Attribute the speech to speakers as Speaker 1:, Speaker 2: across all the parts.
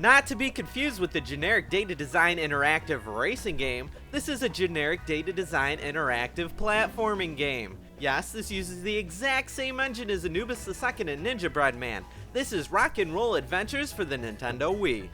Speaker 1: Not to be confused with the generic data design interactive racing game, this is a generic data design interactive platforming game. Yes, this uses the exact same engine as Anubis II and Ninja Bread Man. This is Rock'n'Roll Adventures for the Nintendo Wii.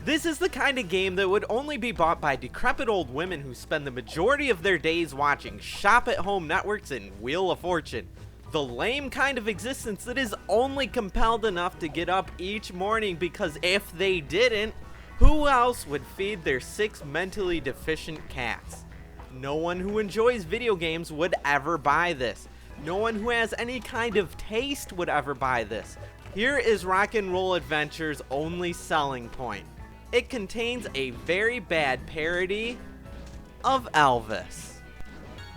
Speaker 1: This is the kind of game that would only be bought by decrepit old women who spend the majority of their days watching shop-at-home networks and Wheel of Fortune. The lame kind of existence that is only compelled enough to get up each morning because if they didn't, who else would feed their 6 mentally deficient cats? No one who enjoys video games would ever buy this. No one who has any kind of taste would ever buy this. Here is Rock'n'Roll Adventure's only selling point. It contains a very bad parody of Elvis.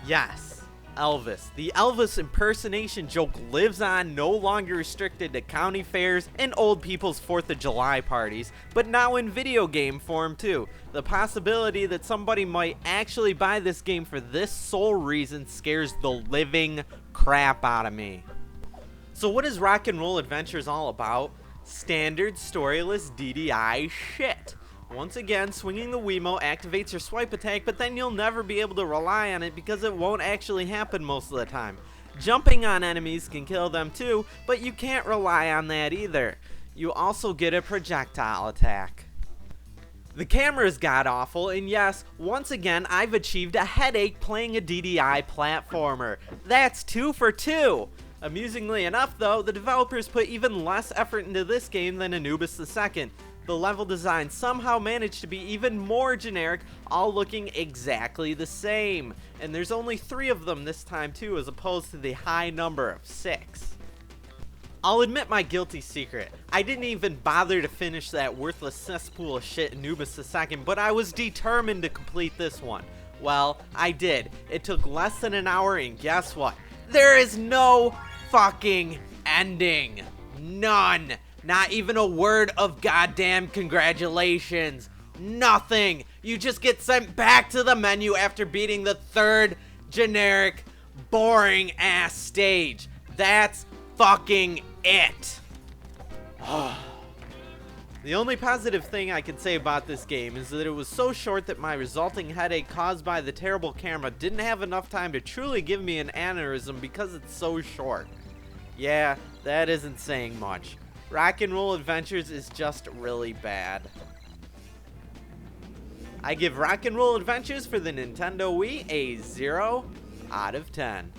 Speaker 1: Yes, Elvis. The Elvis impersonation joke lives on, no longer restricted to county fairs and old people's 4th of July parties, but now in video game form too. The possibility that somebody might actually buy this game for this sole reason scares the living crap out of me. So what is Rock'n'Roll Adventures all about? Standard storyless DDI shit. Once again, swinging the Wiimote activates your swipe attack, but then you'll never be able to rely on it because it won't actually happen most of the time. Jumping on enemies can kill them too, but you can't rely on that either. You also get a projectile attack. The camera is god-awful, and yes, once again, I've achieved a headache playing a DDI platformer. That's 2 for 2! Amusingly enough though, the developers put even less effort into this game than Anubis II. The level design somehow managed to be even more generic, all looking exactly the same. And there's only 3 of them this time too, as opposed to the high number of 6. I'll admit my guilty secret. I didn't even bother to finish that worthless cesspool of shit Anubis II, but I was determined to complete this one. Well, I did. It took less than an hour, and guess what? There is no fucking ending. None. Not even a word of goddamn congratulations. Nothing. You just get sent back to the menu after beating the 3rd generic, boring ass stage. That's fucking it. The only positive thing I can say about this game is that it was so short that my resulting headache caused by the terrible camera didn't have enough time to truly give me an aneurysm because it's so short. Yeah, that isn't saying much. Rock'n'Roll Adventures is just really bad. I give Rock'n'Roll Adventures for the Nintendo Wii a 0 out of 10.